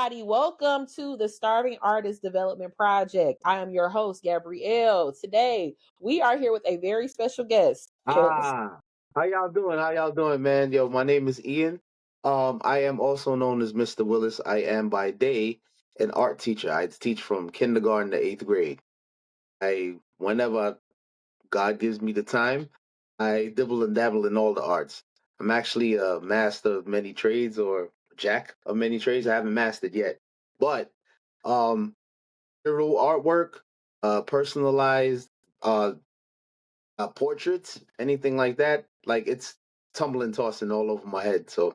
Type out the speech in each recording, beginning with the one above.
everybody. Welcome to the Starving Artist Development Project. I am your host, Gabrielle. Today, we are here with a very special guest. Ah, how y'all doing? How y'all doing, man? Yo, my name is Ian. I am also known as Mr. Willis. I am by day an art teacher. I teach from kindergarten to eighth grade. Whenever God gives me the time, I dibble and dabble in all the arts. I'm actually a master of many trades or jack of many trades. I haven't mastered yet, but um, mural artwork, personalized, uh, portraits, anything like that, like it's tumbling, tossing all over my head. So,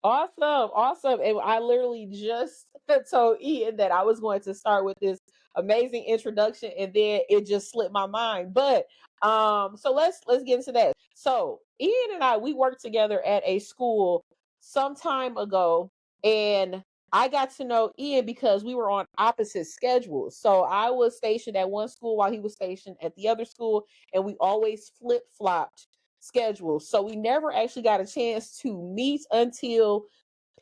Awesome, awesome. And I literally just told Ian that I was going to start with this amazing introduction and then it just slipped my mind. But so let's get into that. So Ian and I we worked together at a school some time ago, and I got to know Ian because we were on opposite schedules. So I was stationed at one school while he was stationed at the other school, and we always flip-flopped schedule. So we never actually got a chance to meet until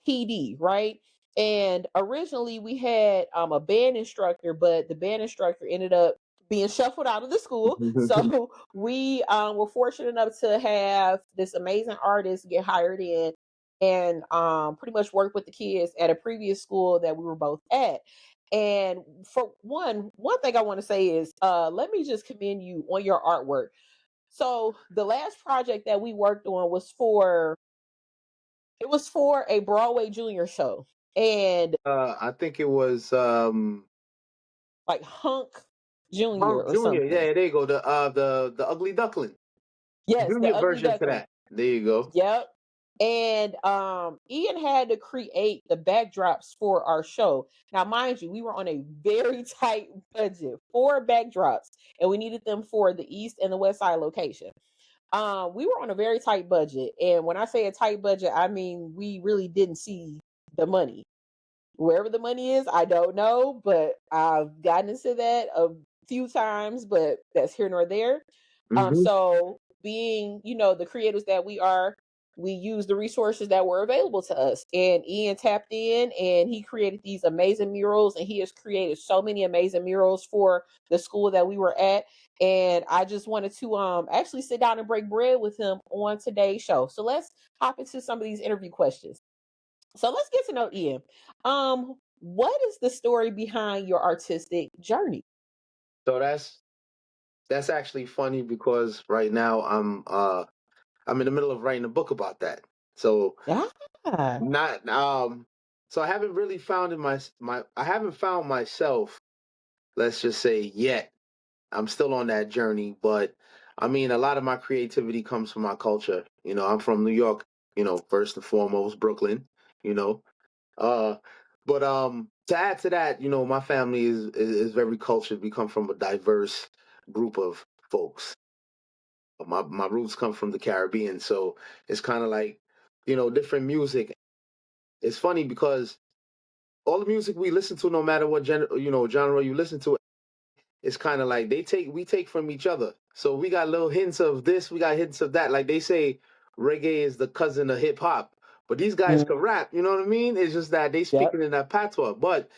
PD, right? And originally we had a band instructor, but the band instructor ended up being shuffled out of the school. So we were fortunate enough to have this amazing artist get hired in and pretty much work with the kids at a previous school that we were both at. And for one thing I want to say is let me just commend you on your artwork. So the last project that we worked on was for a Broadway junior show. And I think it was like Hunk Junior Hunk or Junior. something. Yeah, there you go. The Ugly Duckling Yes, the Junior Ugly version to Duckling. that. There you go. Yep. And Ian had to create the backdrops for our show. Now, mind you, we were on a very tight budget, 4 backdrops, and we needed them for the East and the West Side location. We were on a very tight budget, and when I say a tight budget, I mean we really didn't see the money. Wherever the money is, I don't know, but I've gotten into that a few times, but that's here nor there. Hmm. So being, the creators that we are, we use the resources that were available to us. And Ian tapped in and he created these amazing murals, and he has created so many amazing murals for the school that we were at. And I just wanted to actually sit down and break bread with him on today's show. So let's hop into some of these interview questions. So let's get to know Ian. What is the story behind your artistic journey? So that's actually funny because right now I'm in the middle of writing a book about that. So Ah, not so I haven't really found in my I haven't found myself, let's just say, yet. I'm still on that journey, but I mean, a lot of my creativity comes from my culture. I'm from New York, first and foremost, Brooklyn, you know. Uh, but to add to that, my family is very cultured. We come from a diverse group of folks. My roots come from the Caribbean, so it's kind of like, different music. It's funny because all the music we listen to, no matter what genre you listen to, it's kind of like we take from each other. So we got little hints of this, we got hints of that. Like they say, reggae is the cousin of hip hop, but these guys can mm, rap. You know what I mean? It's just that they yep. speaking in that patois. But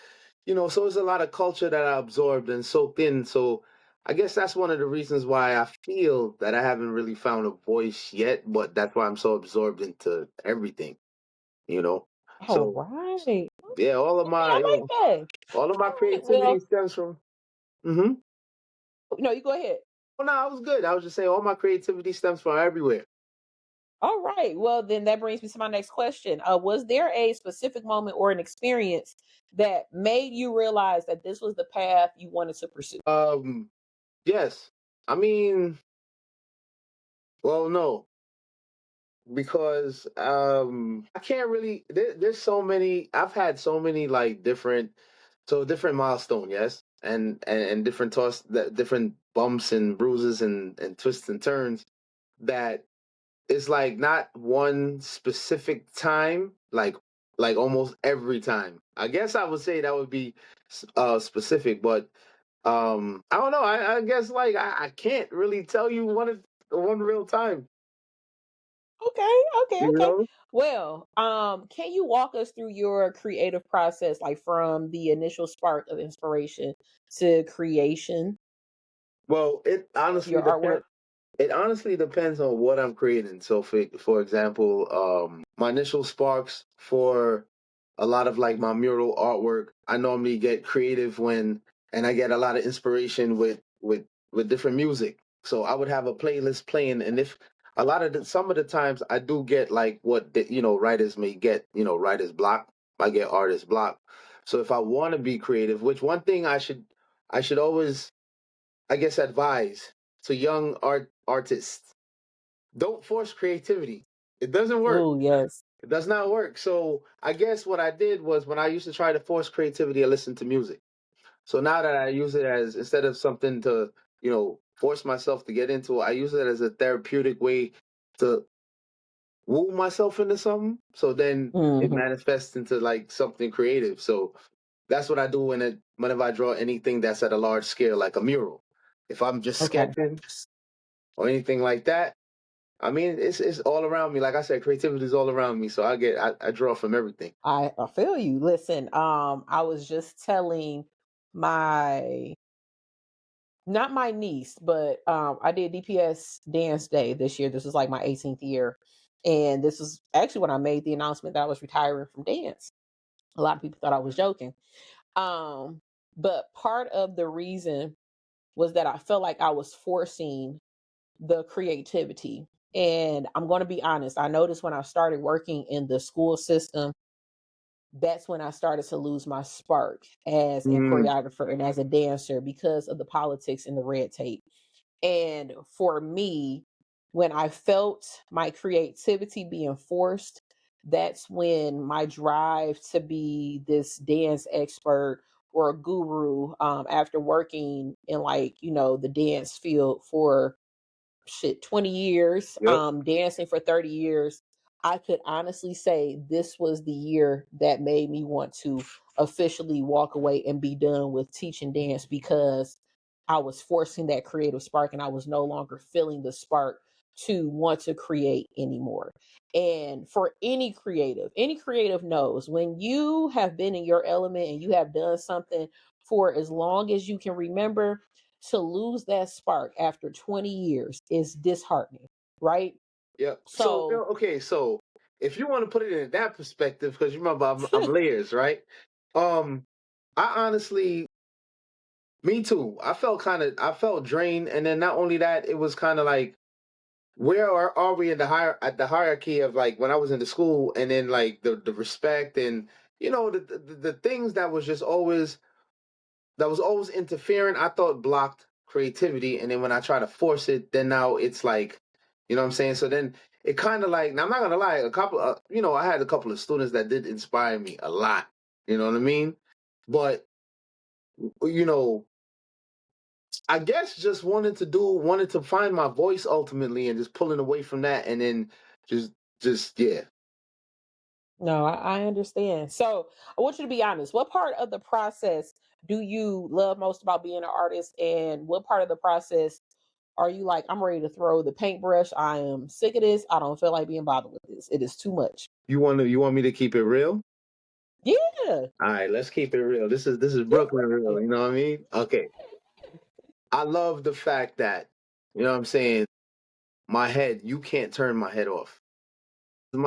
so it's a lot of culture that I absorbed and soaked in. So I guess that's one of the reasons why I feel that I haven't really found a voice yet. But that's why I'm so absorbed into everything. You know. All So right. Okay, yeah, I like that. all of my All right. creativity Well, stems from. Hmm. no, you go ahead. Oh no, I was good. I was just saying all my creativity stems from everywhere. All right. Well, then that brings me to my next question. Was there a specific moment or an experience that made you realize that this was the path you wanted to pursue? Um, yes. I mean, well, no, because I can't really. There's so many. I've had so many like different milestone, yes, and different different bumps and bruises and twists and turns that it's like not one specific time, like almost every time. I guess I would say that would be specific, but I don't know. I guess like I can't really tell you one real time. Okay, okay, You okay. know? Well, can you walk us through your creative process, like from the initial spark of inspiration to creation Well, it of honestly your artwork? depends. It honestly depends on what I'm creating. So, for example, my initial sparks for a lot of like my mural artwork, I normally get creative and I get a lot of inspiration with different music. So I would have a playlist playing, and if a lot of some of the times I do get like what writers may get, writer's block. I get artist block. So if I want to be creative, which one thing I should always, I guess, advise to young artists: don't force creativity. It doesn't work. Oh, yes. It does not work. So I guess what I did was, when I used to try to force creativity, I listened to music. So now that I use it as, instead of something to, force myself to get into, I use it as a therapeutic way to woo myself into something. So then it Hmm. manifests into like something creative. So that's what I do whenever I draw anything that's at a large scale, like a mural. If I'm just Okay. sketching or anything like that, I mean, it's all around me. Like I said, creativity is all around me. So I draw from everything. I feel you. Listen, I was just telling my not my niece, but I did DPS dance day this year. This was like my 18th year. And this was actually when I made the announcement that I was retiring from dance. A lot of people thought I was joking. Um, but part of the reason was that I felt like I was forcing the creativity. And I'm going to be honest, I noticed when I started working in the school system, that's when I started to lose my spark as a Mm, choreographer and as a dancer because of the politics and the red tape. And for me, when I felt my creativity being forced, that's when my drive to be this dance expert or a guru, after working in, like, the dance field for 20 years, yep. dancing for 30 years, I could honestly say this was the year that made me want to officially walk away and be done with teaching dance, because I was forcing that creative spark and I was no longer feeling the spark to want to create anymore. And for any creative knows, when you have been in your element and you have done something for as long as you can remember, to lose that spark after 20 years is disheartening, right? Yep. So, So, okay, so if you want to put it in that perspective, because you remember I'm layers, right? Um, I honestly, me too. I felt drained, and then not only that, it was kind of like, where are we in at the hierarchy of, like, when I was in the school, and then like the respect, and the things that was always interfering, I thought blocked creativity. And then when I try to force it, then now it's like, what I'm saying? So then it kind of like, now I'm not gonna lie, I had a couple of students that did inspire me a lot. You know what I mean? But, you know, I guess just wanted to find my voice ultimately, and just pulling away from that, and then just, yeah. no, I understand. So, I want you to be honest. What part of the process do you love most about being an artist? And what part of the process are you like, I'm ready to throw the paintbrush? I am sick of this. I don't feel like being bothered with this. It is too much. You want me to keep it real? Yeah. All right, let's keep it real. This is Brooklyn real. You know what I mean? Okay. I love the fact that, what I'm saying, my head, you can't turn my head off.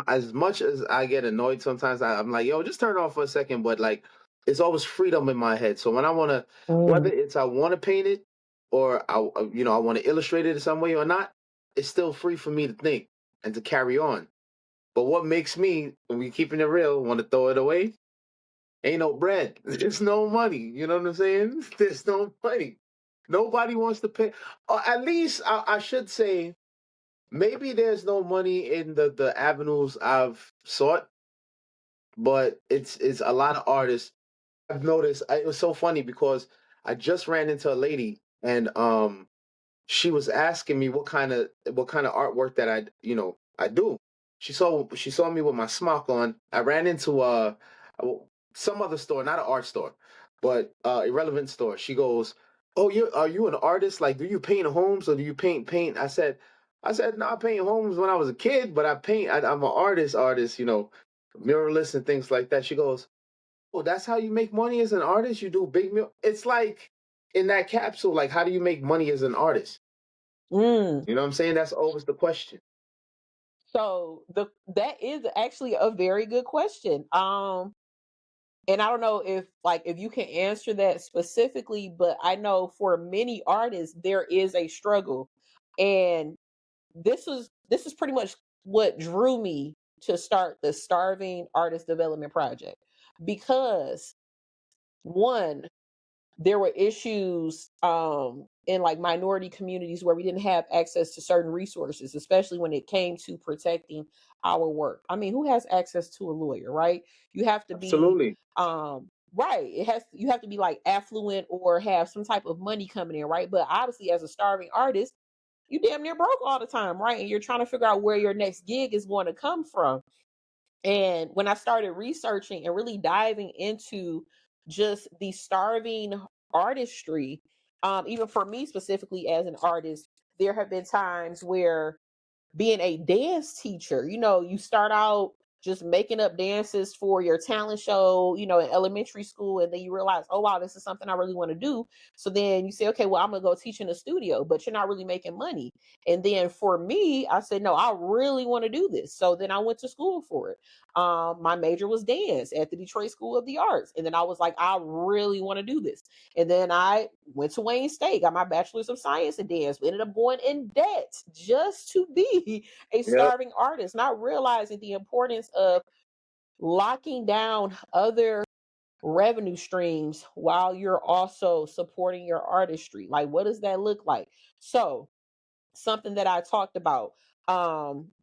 As much as I get annoyed sometimes, I'm like, yo, just turn it off for a second. But like, it's always freedom in my head. So when I want to, whether Mm. it's I want to paint it, or I want to illustrate it in some way or not, it's still free for me to think and to carry on. But what makes me, when we keeping it real, want to throw it away? Ain't no bread. There's no money. You know what I'm saying? There's no money. Nobody wants to pay. Or at least I should say, maybe there's no money in the avenues I've sought, but it's a lot of artists. I've noticed, it was so funny because I just ran into a lady, and she was asking me what kind of artwork that I do. She saw me with my smock on. I ran into some other store, not an art store, but irrelevant store. She goes, "Oh, are you an artist? Like, do you paint homes or do you paint paint?" I said, I said, no, I paint homes when I was a kid, but I'm an artist, muralist and things like that. She goes, oh, that's how you make money as an artist? You do big mural? It's like in that capsule, like, how do you make money as an artist? Mm. You know what I'm saying? That's always the question. So that is actually a very good question. And I don't know if you can answer that specifically, but I know for many artists there is a struggle. And this is pretty much what drew me to start the Starving Artist Development Project. Because one, there were issues in like minority communities where we didn't have access to certain resources, especially when it came to protecting our work. I mean, who has access to a lawyer, right? You have to be Absolutely. right. You have to be like affluent or have some type of money coming in, right? But obviously as a starving artist, you damn near broke all the time, right? And you're trying to figure out where your next gig is going to come from. And when I started researching and really diving into just the starving artistry, even for me specifically as an artist, there have been times where being a dance teacher, you start out just making up dances for your talent show, in elementary school, and then you realize, oh wow, this is something I really want to do. So then you say, okay, well, I'm gonna go teach in the studio, but you're not really making money. And then for me, I said, no, I really want to do this. So then I went to school for it. My major was dance at the Detroit School of the Arts. And then I was like, I really want to do this. And then I went to Wayne State, got my bachelor's of science in dance, ended up going in debt just to be a Yep. starving artist, not realizing the importance of locking down other revenue streams while you're also supporting your artistry. Like, what does that look like? So, something that I talked about.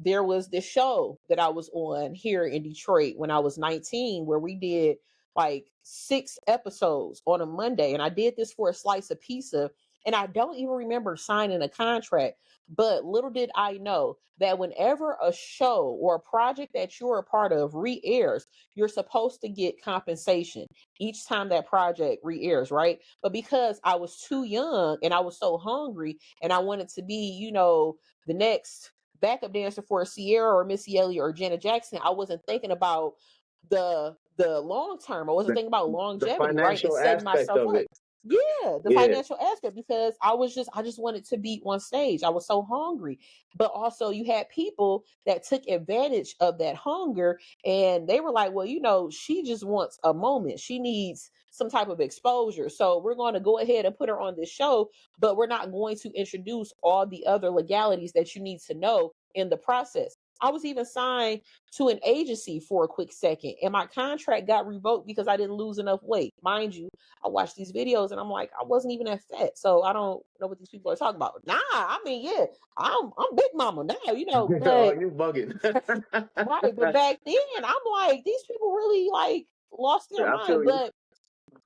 There was this show that I was on here in Detroit when I was 19, where we did like 6 episodes on a Monday, and I did this for a slice of pizza. And I don't even remember signing a contract, but little did I know that whenever a show or a project that you're a part of re-airs, you're supposed to get compensation each time that project re-airs, right? But because I was too young and I was so hungry and I wanted to be, the next backup dancer for Sierra or Missy Elliott or Janet Jackson, I wasn't thinking about the long term. I wasn't The, thinking about the longevity, right? And financial setting aspect myself of up. it. Yeah, the Yeah. financial aspect, because I just wanted to be on stage. I was so hungry. But also you had people that took advantage of that hunger, and they were like, well, she just wants a moment. She needs some type of exposure. So we're going to go ahead and put her on this show, but we're not going to introduce all the other legalities that you need to know in the process. I was even signed to an agency for a quick second, and my contract got revoked because I didn't lose enough weight. Mind you, I watch these videos and I'm like, I wasn't even that fat, so I don't know what these people are talking about. Nah, I mean, yeah, I'm big mama now, Oh, but you bugging. right, but back then I'm like, these people really like lost their I mind. feel you.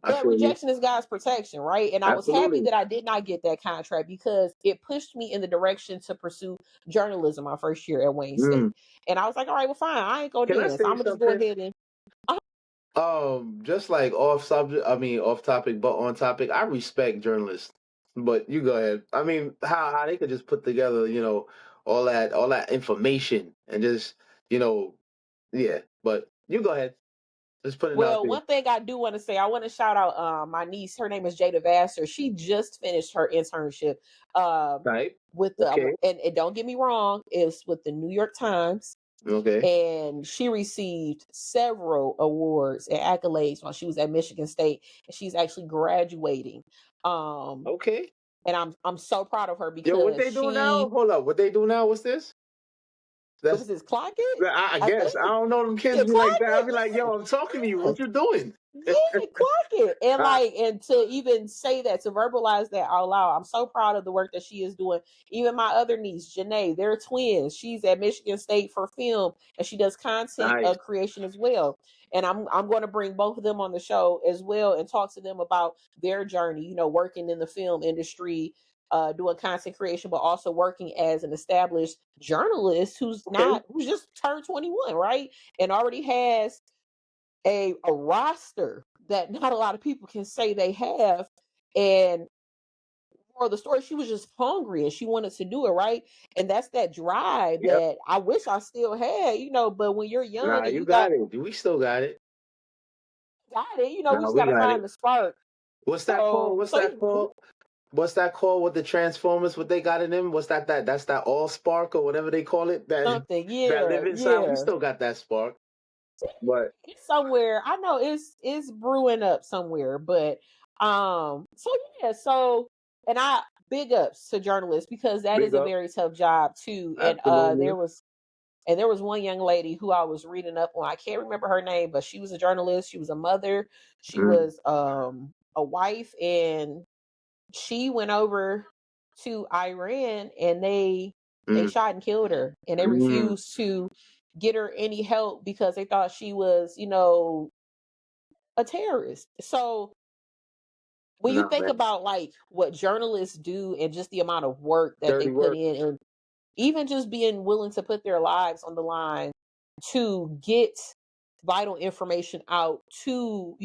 I But feel you. rejection is God's protection, right? And I was happy Absolutely. that I did not get that contract because it pushed me in the direction to pursue journalism my first year at Wayne State. Mm. And I was like, all right, well, fine, I ain't gonna Can I dance. say I'm gonna just go something? ahead and Just like off subject, I mean off topic, but on topic. I respect journalists, but you go ahead. I mean, how they could just put together, all that information and just, you know, yeah. But you go ahead. Just put it out well, there. one thing I do want to say, I want to shout out my niece. Her name is Jada Vassar. She just finished her internship um Right? with Okay. and don't get me wrong, it's with the New York Times. Okay. And she received several awards and accolades while she was at Michigan State, and she's actually graduating. Um, Okay. and I'm so proud of her Yo, what because they do now? Hold up. What they do now? What's this? what That's was this, clock it? I I guess. I think. don't know them kids Yeah, be clock like that. I'll be like, it. yo, I'm talking to you. Yeah. What you doing? Yeah, clock it. And Ah, and to even say that, to verbalize that out loud, I'm so proud of the work that she is doing. Even my other niece, Janae, they're twins. She's at Michigan State for film, and she does content nice. creation as well. And I'm going to bring both of them on the show as well and talk to them about their journey, working in the film industry, doing content creation, but also working as an established journalist Okay. who's just turned 21, right? And already has a roster that not a lot of people can say they have. And moral of the story, she was just hungry and she wanted to do it, right? And that's that drive Yep. that I wish I still had, but when you're young Nah, and you you got it. We still got it. got it, we Nah, just we gotta got it. find the spark. What's that called? What's that Mhm. called? What's that called with the Transformers? What they got in them? What's that? That's that all spark or whatever they call it. That Something, that yeah, live inside. We yeah. still got that spark. But It's somewhere. I know it's brewing up somewhere, but so yeah, so and I big ups to journalists because that is big a up. very tough job too. And Absolutely. there was one young lady who I was reading up on. I can't remember her name, but she was a journalist, she was a mother, she Mm, was a wife, and she went over to Iran and they mm, shot and killed her, and they mm. refused to get her any help because they thought she was, a terrorist. So when you Nah, think man. about like what journalists do and just the amount of work that they Dirty put work. in, and even just being willing to put their lives on the line to get vital information out to,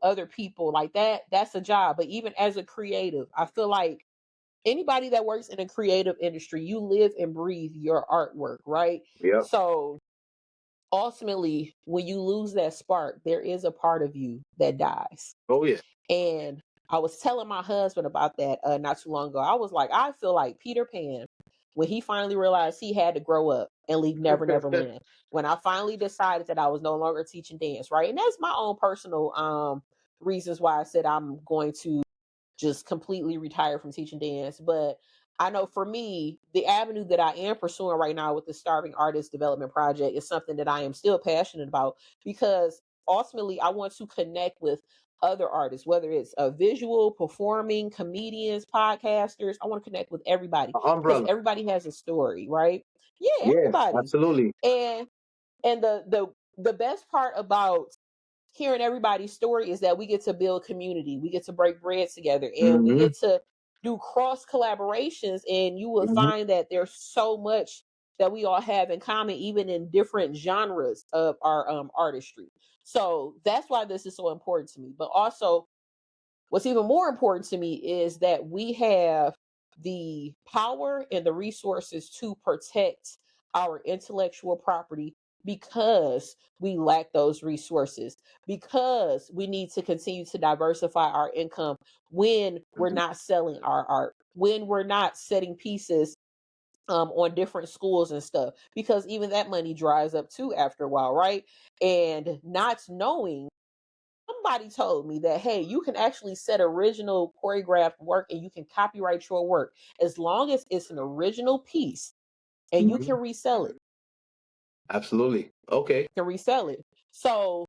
other people, like that's a job. But even as a creative, I feel like anybody that works in a creative industry, you live and breathe your artwork, right? Yep. So ultimately, when you lose that spark, there is a part of you that dies. Oh yeah. And I was telling my husband about that not too long ago. I was like, I feel like Peter Pan when he finally realized he had to grow up and leave Never Never Land. When I finally decided that I was no longer teaching dance, right? And that's my own personal reasons why I said I'm going to just completely retired from teaching dance. But I know for me, the avenue that I am pursuing right now with the Starving Artist Development Project is something that I am still passionate about because ultimately I want to connect with other artists, whether it's a visual, performing, comedians, podcasters. I want to connect with everybody because Umbrella. everybody has a story, right? Yeah, Yeah, everybody. absolutely. And the best part about hearing everybody's story is that we get to build community, we get to break bread together, and we Hmm. get to do cross collaborations, and you will Hmm. find that there's so much that we all have in common, even in different genres of our artistry. So that's why this is so important to me. But also, what's even more important to me is that we have the power and the resources to protect our intellectual property because we lack those resources, because we need to continue to diversify our income when we're Hmm. not selling our art, when we're not setting pieces on different schools and stuff, because even that money dries up too after a while, right? And not knowing, somebody told me that, hey, you can actually set original choreographed work and you can copyright your work as long as it's an original piece and you Hmm. can resell it. Absolutely. Okay. Can resell it. So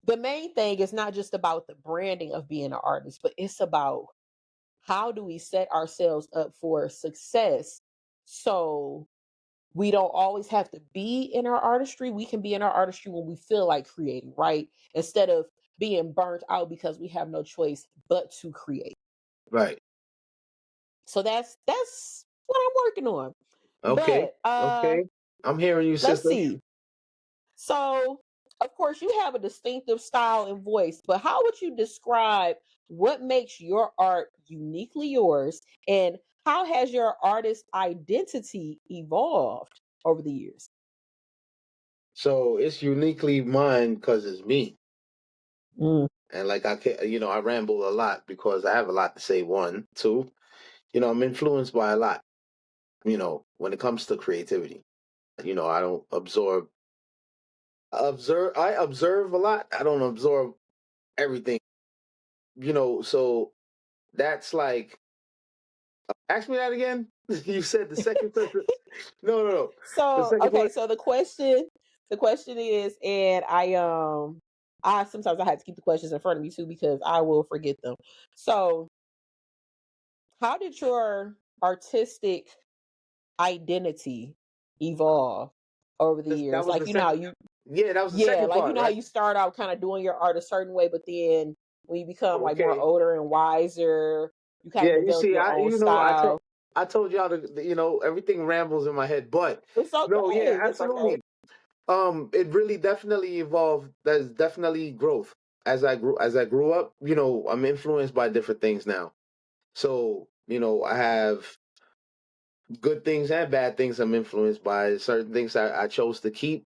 the main thing is not just about the branding of being an artist, but it's about how do we set ourselves up for success so we don't always have to be in our artistry. We can be in our artistry when we feel like creating, right? Instead of being burnt out because we have no choice but to create. Right. So that's what I'm working on. Okay. But Okay. I'm hearing you, let's sister. see. So of course you have a distinctive style and voice, but how would you describe what makes your art uniquely yours, and how has your artist identity evolved over the years? So it's uniquely mine because it's me. Mm. And like I can, I ramble a lot because I have a lot to say. One, two, I'm influenced by a lot. When it comes to creativity, I don't observe. I observe a lot. I don't absorb everything. So that's like. Ask me that again. You said the second person. No, no, no. The So second okay, part. so the question is, and I sometimes I have to keep the questions in front of me too because I will forget them. So how did your artistic identity evolve over the That years? was Like the second. Yeah, that was the yeah, second like part, how right? you start out kind of doing your art a certain way, but then when you become Oh, like more okay. older and wiser, you kind of Yeah, you develop see, your I own you know style. I told y'all to everything rambles in my head, but It's no, yeah, okay. It's okay. absolutely. It really definitely evolved. There's definitely growth as I grew up. I'm influenced by different things now. So, I have good things and bad things I'm influenced by. Certain things I chose to keep,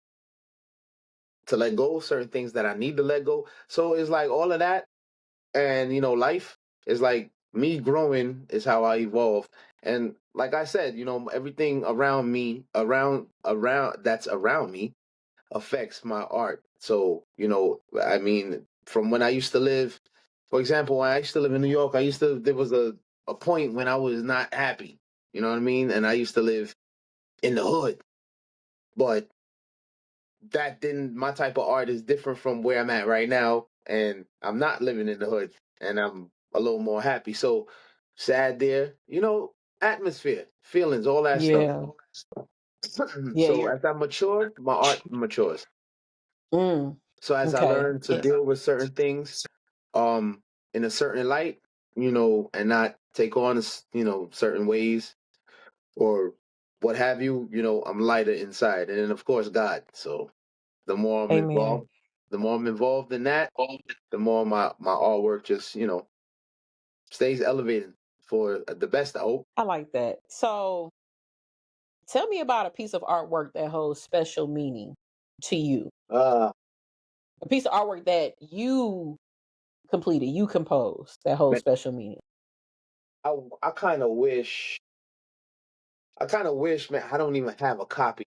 to let go, certain things that I need to let go. So it's like all of that. And, life is like me growing is how I evolve. And like I said, everything around me, around that's around me affects my art. So, I mean, from when I used to live, for example, when I used to live in New York, there was a point when I was not happy. You know what I mean? And I used to live in the hood. But that didn't, my type of art is different from where I'm at right now. And I'm not living in the hood and I'm a little more happy. So sad there, atmosphere, feelings, all that stuff. Yeah. Yeah, So you're as I mature, my art matures. mm, So as I okay. learn to Yeah. deal with certain things, um, in a certain light, and not take on, certain ways or what have you, I'm lighter inside. And then of course God. So the more I'm Amen. involved, the more I'm involved in that, the more my artwork just, stays elevated for the best, I hope. I like that. So tell me about a piece of artwork that holds special meaning to you. Uh A piece of artwork that you completed, you composed that holds man, special meaning. I I kind of wish I kind of wish, man, I don't even have a copy,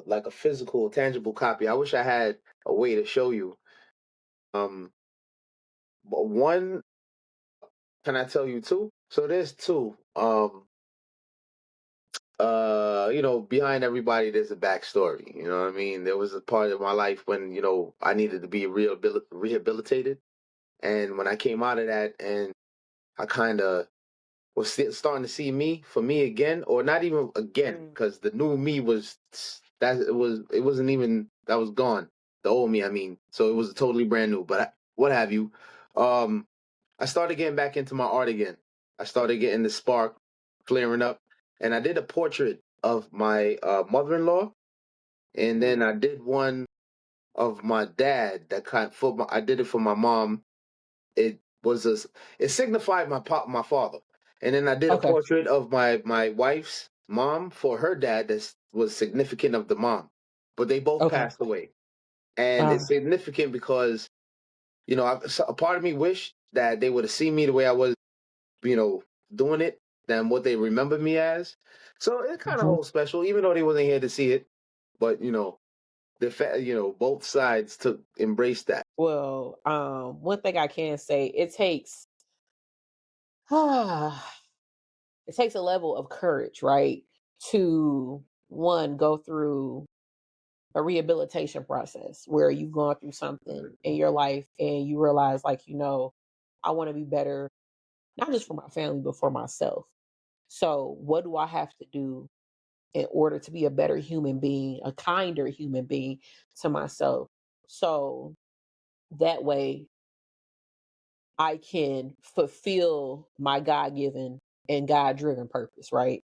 like a physical, tangible copy. I wish I had a way to show you. Um, but one, can I tell you two? So there's two. Behind everybody, there's a backstory. You know what I mean? There was a part of my life when, I needed to be rehabilitated. And when I came out of that and I kind of was starting to see me for me again, or not even again, because the new me was it wasn't even that was gone. The old me, I mean, so it was totally brand new. But what have you? Um, I started getting back into my art again. I started getting the spark flaring up, and I did a portrait of my mother-in-law, and then I did one of my dad. I did it for my mom. It was a it signified my father. And then I did a Okay. portrait of my wife's mom for her dad that was significant of the mom. But they both Okay. passed away. And Uh, it's significant because, a part of me wished that they would have seen me the way I was, you know, doing it than what they remember me as. So it kind of mhm. holds special, even though they wasn't here to see it. But, both sides took embraced that. Well, one thing I can say, it takes it takes a level of courage, right? To one, go through a rehabilitation process where you've gone through something in your life and you realize, like, I want to be better, not just for my family, but for myself. So, what do I have to do in order to be a better human being, a kinder human being to myself? So that way I can fulfill my God given and God driven purpose, right?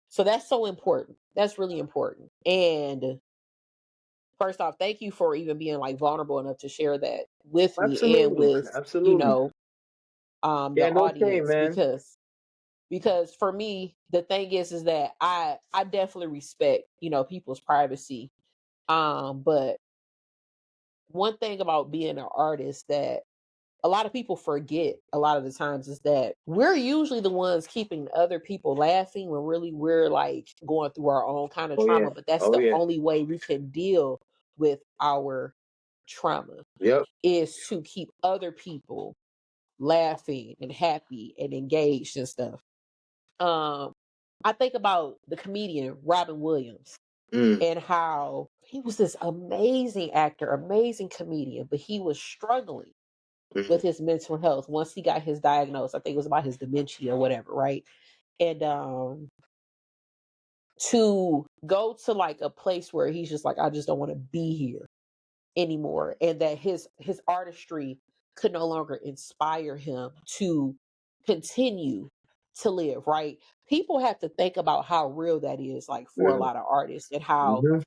So that's so important. That's really important. And first off, thank you for even being like vulnerable enough to share that with me and Absolutely. with, you Absolutely. know, the Yeah, no shame, audience, man. because for me, the thing is that I definitely respect, people's privacy. But one thing about being an artist that a lot of people forget a lot of the times is that we're usually the ones keeping other people laughing when really we're like going through our own kind of Oh yeah. trauma. But that's Oh the yeah. only way we can deal with our trauma, Yep. is to keep other people laughing and happy and engaged and stuff. Um, I think about the comedian Robin Williams Mm. and how he was this amazing actor, amazing comedian, but he was struggling with Mhm. his mental health once he got his diagnosis. I think it was about his dementia or whatever, right? And to go to like a place where he's just like, I just don't want to be here anymore, and that his artistry could no longer inspire him to continue to live, right? People have to think about how real that is, like, for a Mhm. lot of artists, and how Mhm.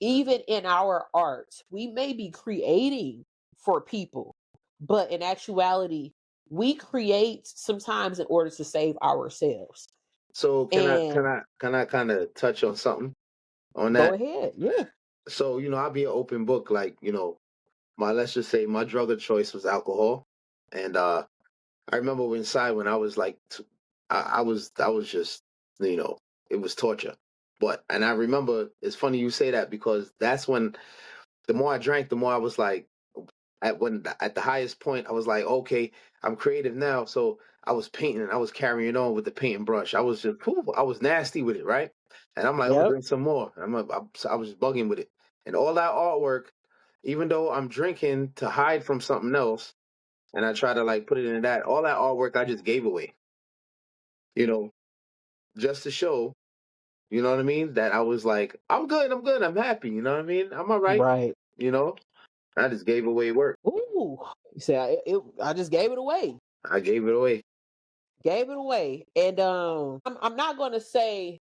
even in our art we may be creating for people, but in actuality we create sometimes in order to save ourselves. So And can I kind of touch on something on go that? ahead. Yeah. So, I'll be an open book, like, my let's just say my drug of choice was alcohol. And I remember inside when I was like I was just, you know, it was torture. But and I remember it's funny you say that because that's when the more I drank, the more I was like at the highest point, I was like, okay, I'm creative now. So I was painting and I was carrying on with the paint and brush. I was just, I was nasty with it, right? And I'm like, I'm gonna Yep. drink some more. So I was just bugging with it, and all that artwork, even though I'm drinking to hide from something else, and I try to like put it in that, all that artwork I just gave away, you know, just to show, you know what I mean, that I was like, I'm good, I'm happy, you know what I mean, I'm all right, Right. you know. I just gave away work. Ooh. You say I just gave it away. I gave it away. Gave it away. And I'm not gonna say,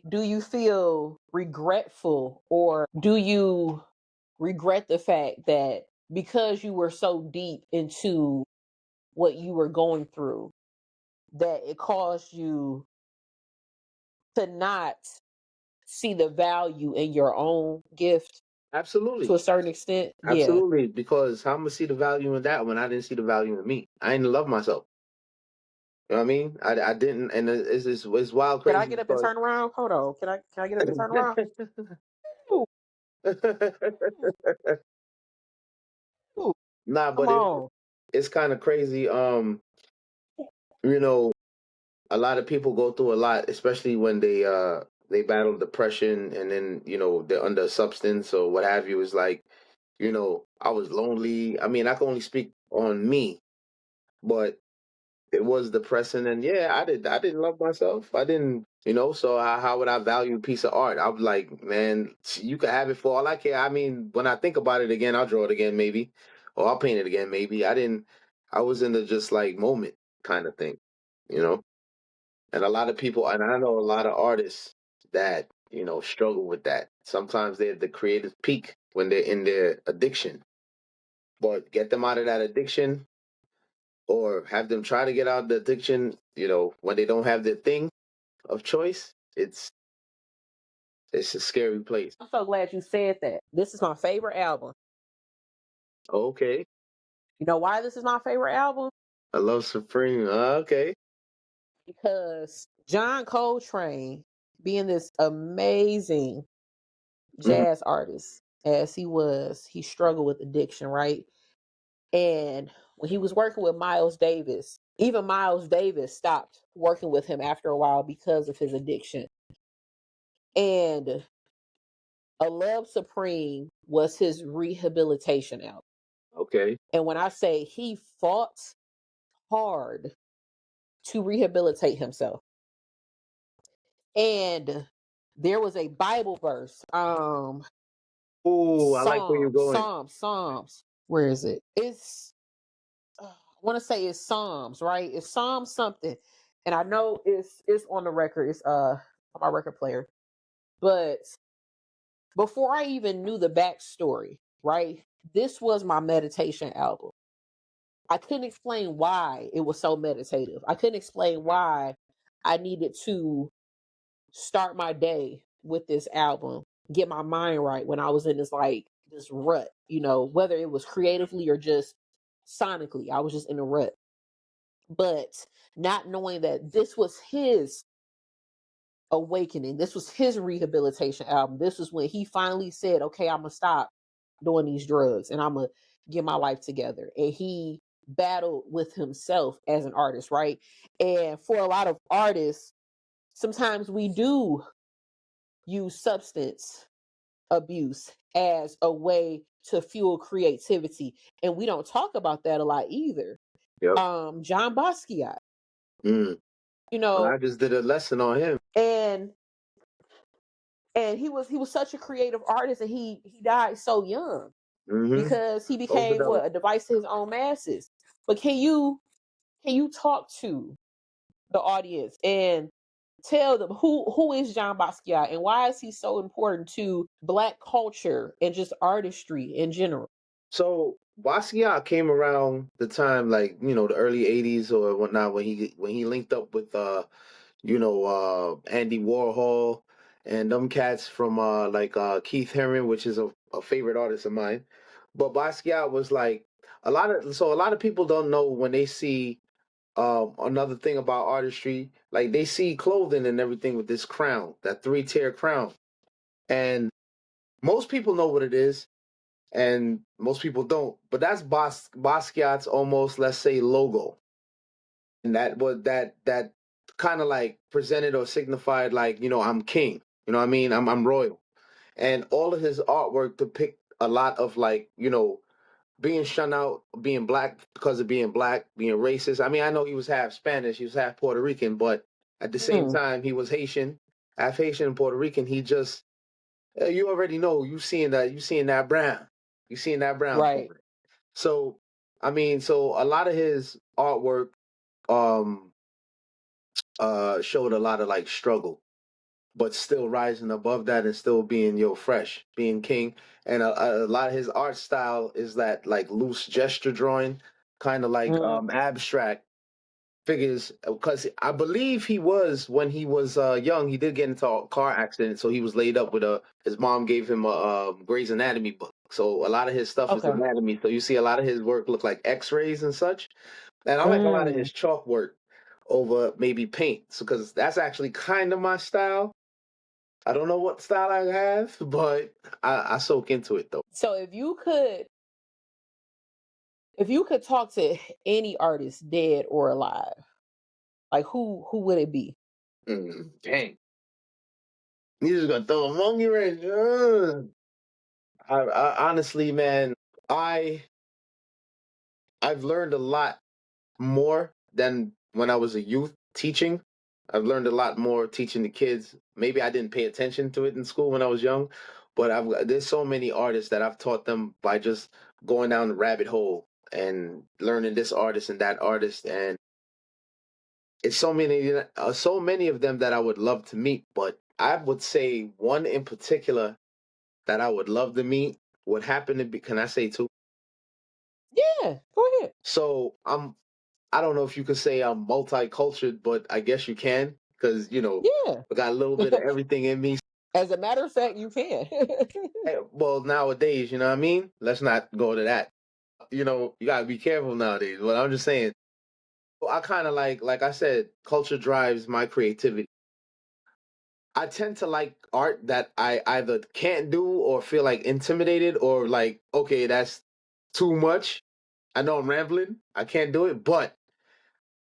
do you feel regretful, or do you regret the fact that because you were so deep into what you were going through, that it caused you to not see the value in your own gift to Absolutely. a certain extent? Yeah. Absolutely, because how am I gonna see the value in that when I didn't see the value in me? I didn't love myself. You know what I mean? I didn't, and it's wild Can I crazy get up and because turn around? Hold on. Can I get up and turn around? Ooh, ooh, ooh. nah, Come but on. it's kind of crazy. You know, a lot of people go through a lot, especially when they battle depression and then they're under a substance or what have you. Is like, I was lonely. I mean, I can only speak on me, but it was depressing, and yeah, I didn't love myself. I didn't, so how would I value a piece of art? I was like, man, you can have it for all I care. I mean, when I think about it again, I'll draw it again maybe, or I'll paint it again maybe. I was in the just like moment kind of thing, you know. And a lot of people, and I know a lot of artists that struggle with that. Sometimes they're at the creative peak when they're in their addiction, but get them out of that addiction or have them try to get out of the addiction, when they don't have their thing of choice, it's a scary place. I'm so glad you said that. This is my favorite album. Okay. You know why this is my favorite album? I love Supreme. Okay. Because John Coltrane, being this amazing Mhm. jazz artist as he was, he struggled with addiction, right? And when he was working with Miles Davis, even Miles Davis stopped working with him after a while because of his addiction. And A Love Supreme was his rehabilitation album. Okay. And when I say he fought hard to rehabilitate himself, and there was a Bible verse, Oh, I like where you're going. Psalms. Where is it? It's I want to say it's Psalms, right? It's Psalms something, and I know it's on the record. It's on my record player. But before I even knew the backstory, right? This was my meditation album. I couldn't explain why it was so meditative. I couldn't explain why I needed to start my day with this album, get my mind right when I was in this rut, whether it was creatively or just sonically. I was just in a rut. But not knowing that this was his awakening, this was his rehabilitation album. This was when he finally said, okay, I'm gonna stop doing these drugs and I'm gonna get my life together. And he battled with himself as an artist, right? And for a lot of artists, sometimes we do use substance abuse as a way to fuel creativity. And we don't talk about that a lot either. Yep. John Basquiat, Mm. you Well, know, I just did a lesson on him. and he was such a creative artist, and he died so young Mm-hmm. because he became Overdose. what, a device to his own masses. But can you talk to the audience and tell them who is John Basquiat and why is he so important to Black culture and just artistry in general? So Basquiat came around the time like the early '80s or whatnot when he linked up with Andy Warhol and them cats from Keith Haring, which is a favorite artist of mine. But Basquiat was like a lot of people don't know when they see another thing about artistry, like they see clothing and everything with this crown, that three-tier crown. And most people know what it is, and most people don't. But that's Basquiat's almost, let's say, logo. And that kind of like presented or signified like, I'm king. You know what I mean? I'm royal. And all of his artwork depict a lot of like, being shunned out, being black because of being black, being racist. I mean, I know he was half Spanish, he was half Puerto Rican, but at the same time, he was Haitian, half Haitian and Puerto Rican. He just, you already know, you seeing that brown, you seeing that brown. Right. So, I mean, so a lot of his artwork um showed a lot of like struggle, but still rising above that and still being fresh, being king. And a lot of his art style is that like loose gesture drawing, kind of like abstract figures. Because I believe he was when he was young, he did get into a car accident, so he was laid up with a. His mom gave him a Grey's Anatomy book. So a lot of his stuff is Okay. anatomy. So you see a lot of his work look like X-rays and such. And I like a lot of his chalk work over maybe paint, because that's actually kind of my style. I don't know what style I have, but I soak into it though. So if you could talk to any artist, dead or alive, like who would it be? Dang, you just gonna throw a monkey wrench? I honestly, man, I I've learned a lot more than when I was a youth teaching. I've learned a lot more teaching the kids. Maybe I didn't pay attention to it in school when I was young, but there's so many artists that I've taught them by just going down the rabbit hole and learning this artist and that artist. And it's so many of them that I would love to meet. But I would say one in particular that I would love to meet would happen to be. Can I say two? Yeah, go ahead. So I don't know if you could say I'm multicultural, but I guess you can, because Yeah. I got a little bit of everything in me. As a matter of fact, you can. Well, nowadays, you know what I mean? Let's not go to that. You gotta be careful nowadays. But I'm just saying, I kind of like I said, culture drives my creativity. I tend to like art that I either can't do or feel like intimidated or like, okay, that's too much. I know I'm rambling. I can't do it, but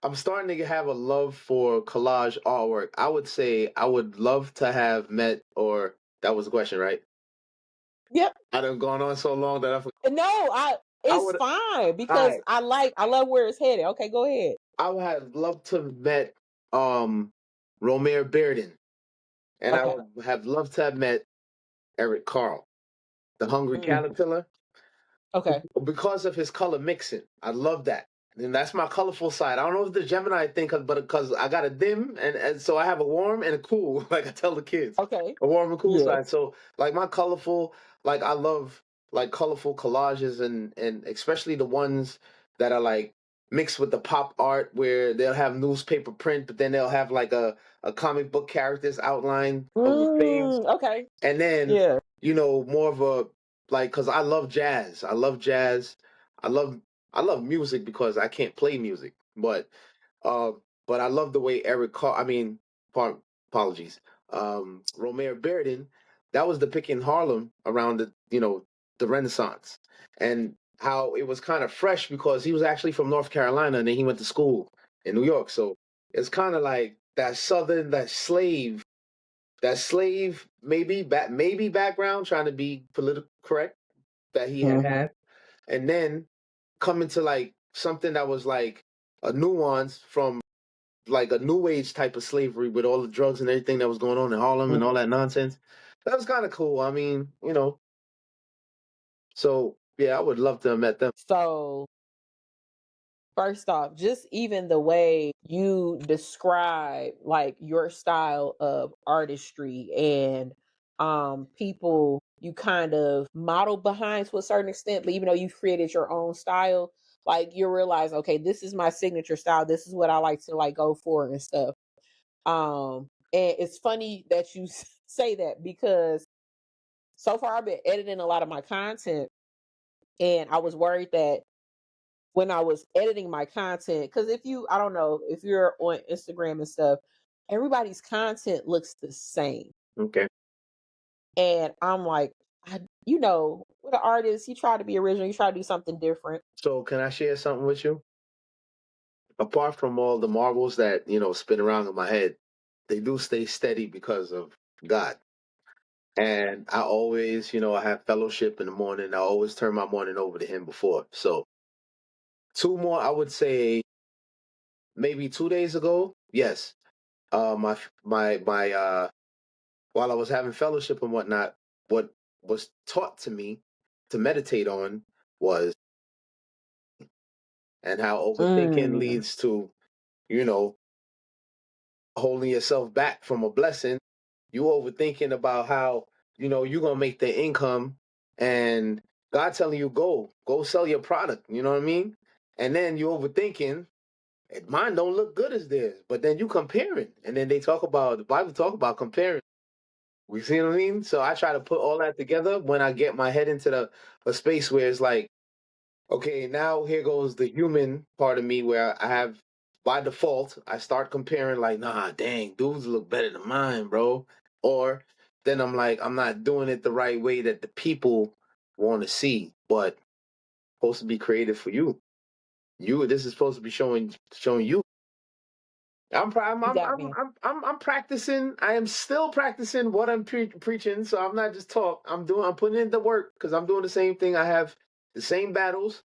I'm starting to have a love for collage artwork. I would say I would love to have met, or that was the question, right? Yep. I done gone on so long that I forgot. No, I it's would, fine because I, I love where it's headed. Okay, go ahead. I would have loved to have met, Romare Bearden, and I Okay. would have loved to have met Eric Carl, the Hungry Mm, Caterpillar, okay. because of his color mixing. I love that. And that's my colorful side. I don't know if the Gemini thing, but because I got a dim, and so I have a warm and a cool, like I tell the kids, Okay. a warm and cool Yeah. side. So like my colorful, like I love like colorful collages, and especially the ones that are like mixed with the pop art where they'll have newspaper print, but then they'll have like a comic book characters outline of the page, Okay. and then Yeah. more of a like, because I love jazz. I love jazz. I love I love music because I can't play music, uh but I love the way Eric Carr, I mean, apologies, Romare Bearden, that was depicting Harlem around the Renaissance, and how it was kind of fresh because he was actually from North Carolina and then he went to school in New York. So it's kind of like that southern, that slave maybe background, trying to be political correct, that he Hmm. had, and then coming to like something that was like a nuance from like a new age type of slavery with all the drugs and everything that was going on in Harlem and all that nonsense. That was kind of cool. I mean, so yeah, I would love to have met them. So first off, just even the way you describe like your style of artistry and people you kind of model behind to a certain extent, but even though you've created your own style, like you realize, okay, this is my signature style. This is what I like to like go for and stuff. And it's funny that you say that because so far I've been editing a lot of my content, and I was worried that when I was editing my content, because if you, I don't know, if you're on Instagram and stuff, everybody's content looks the same. Okay. And I'm like, with an artist, you try to be original, you try to do something different. So can I share something with you? Apart from all the marbles that, spin around in my head, they do stay steady because of God. And I always, I have fellowship in the morning. I always turn my morning over to him before. So two more, I would say maybe 2 days ago. Yes. My while I was having fellowship and whatnot, what was taught to me to meditate on was, and how overthinking Mm, leads to, you know, holding yourself back from a blessing. You overthinking about how, you're gonna make the income, and God telling you go sell your product, you know what I mean? And then you overthinking, mine don't look good as theirs, but then you comparing, and then the Bible talk about comparing. We see what I mean? So I try to put all that together when I get my head into a space where it's like, okay, now here goes the human part of me where I have, by default, I start comparing like, nah, dang, dudes look better than mine, bro. Or then I'm like, I'm not doing it the right way that the people want to see, but supposed to be created for you. This is supposed to be showing you. you got me. I'm practicing. I am still practicing what I'm preaching. So I'm not just talk. I'm putting in the work because I'm doing the same thing. I have the same battles.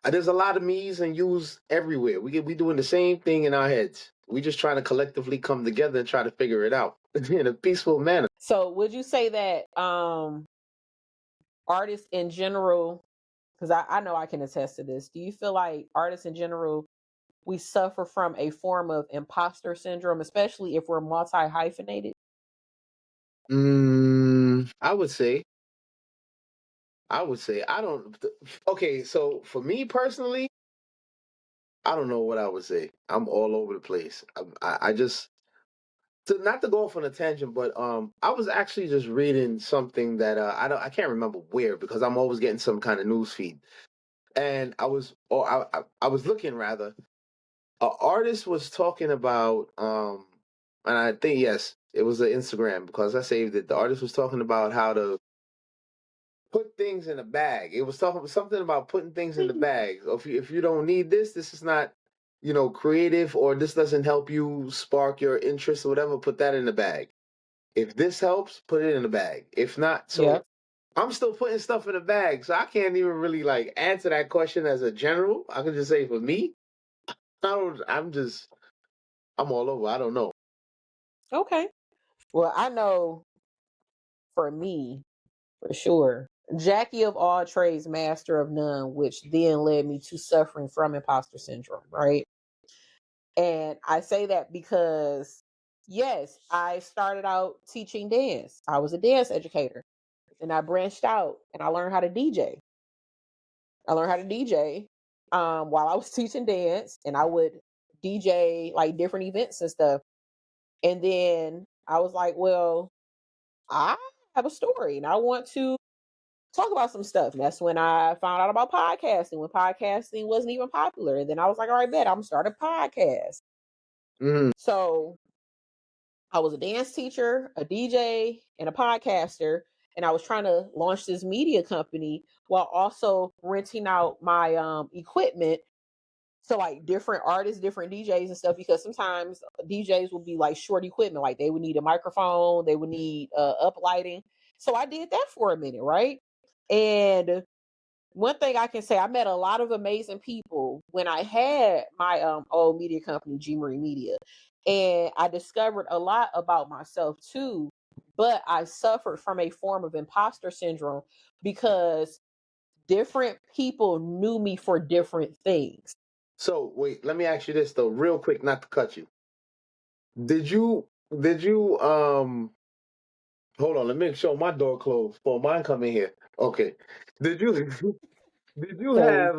There's a lot of me's and you's everywhere. We doing the same thing in our heads. We just trying to collectively come together and try to figure it out in a peaceful manner. So would you say that artists in general, because I know I can attest to this, do you feel like artists in general, we suffer from a form of imposter syndrome, especially if we're multi hyphenated? I would say. I don't. Okay, so for me personally, I don't know what I would say. I'm all over the place. I just not to go off on a tangent, but I was actually just reading something that I can't remember where because I'm always getting some kind of news feed, and I was looking rather. An artist was talking about and I think yes, it was an Instagram because I saved it. The artist was talking about how to put things in a bag. It was talking something about putting things in the bag. If you don't need this, this is not creative, or this doesn't help you spark your interest or whatever. Put that in the bag. If this helps, put it in the bag. If not, so Yep. I'm still putting stuff in the bag. So I can't even really like answer that question as a general. I can just say for me, I don't. I'm all over. I don't know. Okay. Well, I know for me, for sure, Jackie of all trades, master of none, which then led me to suffering from imposter syndrome, right? And I say that because, yes, I started out teaching dance. I was a dance educator. And I branched out and I learned how to DJ. I learned how to DJ while I was teaching dance, and I would DJ like different events and stuff. And then I was like, well, I have a story and I want to talk about some stuff. And that's when I found out about podcasting, when podcasting wasn't even popular. And then I was like, all right, bet I'm gonna start a podcast. Mm. So I was a dance teacher, a DJ, and a podcaster. And I was trying to launch this media company while also renting out my equipment to like different artists, different DJs and stuff, because sometimes DJs will be like short equipment, like they would need a microphone, they would need up lighting. So I did that for a minute, right? And one thing I can say, I met a lot of amazing people when I had my old media company, G Marie Media, and I discovered a lot about myself too. But I suffered from a form of imposter syndrome because different people knew me for different things. So wait, let me ask you this though, real quick, not to cut you. Did you Hold on, let me make sure my door closed before mine come in here. Okay. Did you did you Because have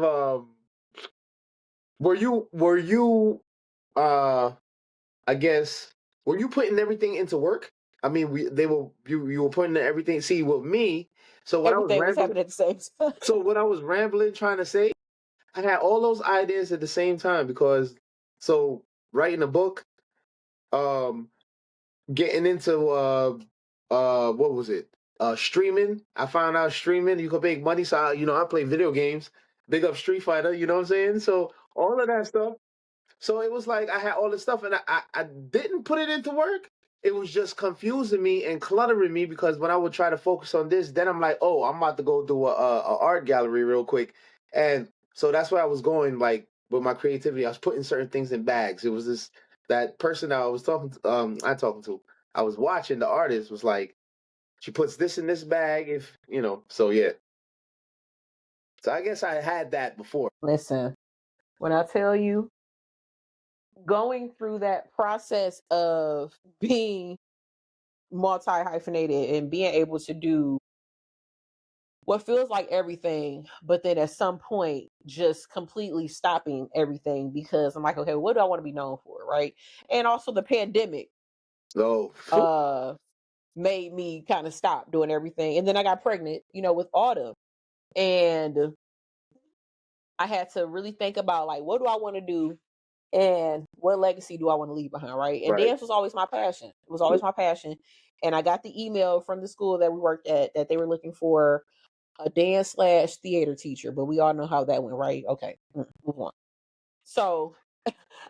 were you uh I guess were you putting everything into work? I mean, you were putting everything. See, with me, so what I was everything was rambling, happening at the same time. so what I was rambling trying to say, I had all those ideas at the same time because so writing a book, um, getting into what was it? Streaming. I found out streaming you could make money. So I play video games. Big up Street Fighter. You know what I'm saying? So all of that stuff. So it was like I had all this stuff and I didn't put it into work. It was just confusing me and cluttering me because when I would try to focus on this, then I'm like, oh, I'm about to go do a art gallery real quick. And so that's where I was going, like with my creativity. I was putting certain things in bags. It was this that person I was talking to, I was watching the artist was like, she puts this in this bag if so yeah. So I guess I had that before. Listen, when I tell you, going through that process of being multi hyphenated and being able to do what feels like everything, but then at some point just completely stopping everything because I'm like, okay, what do I want to be known for, right? And also the pandemic So uh made me kind of stop doing everything. And then I got pregnant, with Autumn. And I had to really think about like what do I want to do and what legacy do I want to leave behind, right? And right. dance was always my passion. It was always my passion. And I got the email from the school that we worked at that they were looking for a dance/theater teacher, but we all know how that went, right? Okay, move on. So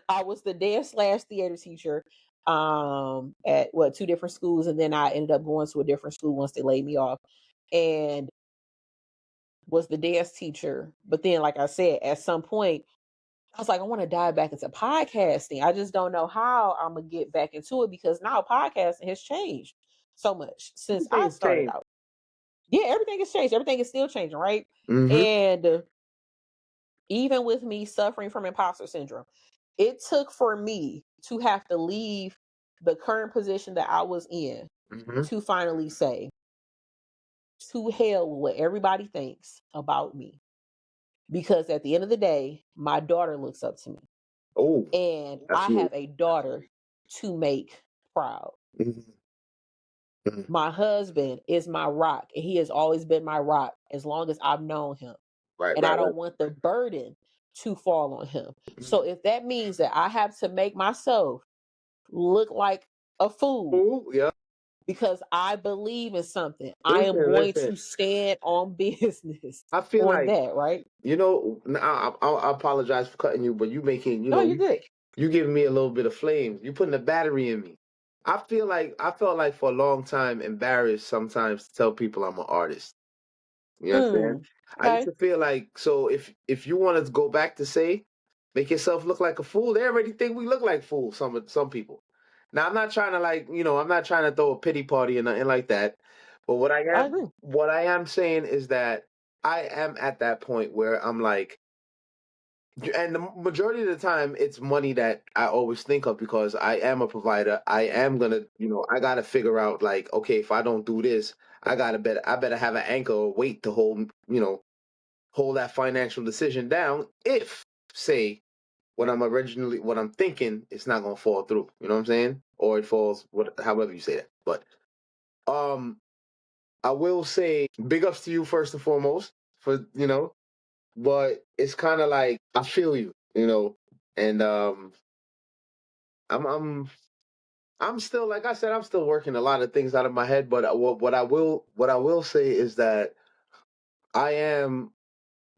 I was the dance/theater teacher at what two different schools, and then I ended up going to a different school once they laid me off, and was the dance teacher. But then, like I said, at some point, I was like, I want to dive back into podcasting. I just don't know how I'm gonna get back into it because now podcasting has changed so much since I Everything's started changed. out. Yeah, everything has changed. Everything is still changing, right? Mm-hmm. And even with me suffering from imposter syndrome, it took for me to have to leave the current position that I was in Mm-hmm. to finally say, to hell with what everybody thinks about me. Because at the end of the day, my daughter looks up to me. Oh, And I absolutely. have a daughter to make proud. Mhm, mhm. My husband is my rock, and he has always been my rock as long as I've known him. Right, And I right, right. don't want the burden to fall on him. So Mhm. if that means that I have to make myself look like a fool Ooh, yeah. because I believe in something, I am Listen, going listen. to stand on business I feel on like that, right? I apologize for cutting you, but you making No, you're good. you giving me a little bit of flames. You putting a battery in me. I felt like for a long time embarrassed sometimes to tell people I'm an artist. You understand? I used Okay. to feel like so if you want to go back to say, make yourself look like a fool, they already think we look like fools. Some people. Now I'm not trying to I'm not trying to throw a pity party or nothing like that. But I agree. what I am saying is that I am at that point where I'm like, and the majority of the time it's money that I always think of because I am a provider. I am gonna, I gotta figure out like, okay, if I don't do this, I better have an anchor or weight to hold that financial decision down if, say, what I'm thinking, it's not gonna fall through. You know what I'm saying? Or it falls, however you say that. But um, I will say big ups to you first and foremost for but it's kind of like I feel you, and I'm I'm I'm still like I said, I'm still working a lot of things out of my head. But what I will say is that I am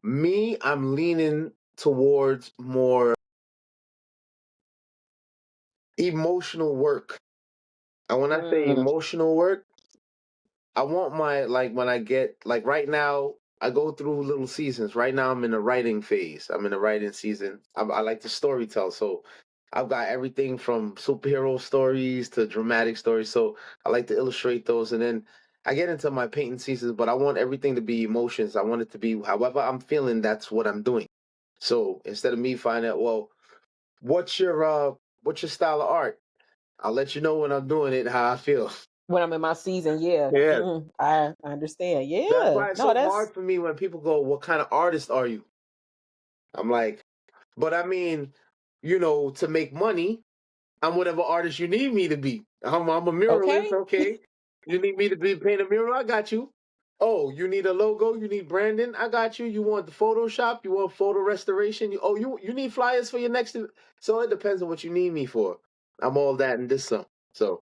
me. I'm leaning towards more emotional work. And when I say Mm, emotional work, I want my like when I get like right now, I go through little seasons. Right now, I'm in a writing phase. I'm in a writing season. I like to storytell, so I've got everything from superhero stories to dramatic stories. So I like to illustrate those, and then I get into my painting seasons. But I want everything to be emotions. I want it to be however I'm feeling. That's what I'm doing. So instead of me finding out, well, what's your what's your style of art? I'll let you know when I'm doing it how I feel. when I'm in my season, yeah. Yeah. I understand. That's Yeah. why it's No, so that's hard for me when people go, "What kind of artist are you?" I'm like, but I mean, to make money, I'm whatever artist you need me to be. I'm a muralist, okay. okay? You need me to be paint a mural? I got you. Oh, you need a logo? You need branding? I got you. You want the Photoshop? You want photo restoration? You need flyers for your next. So it depends on what you need me for. I'm all that and this some. So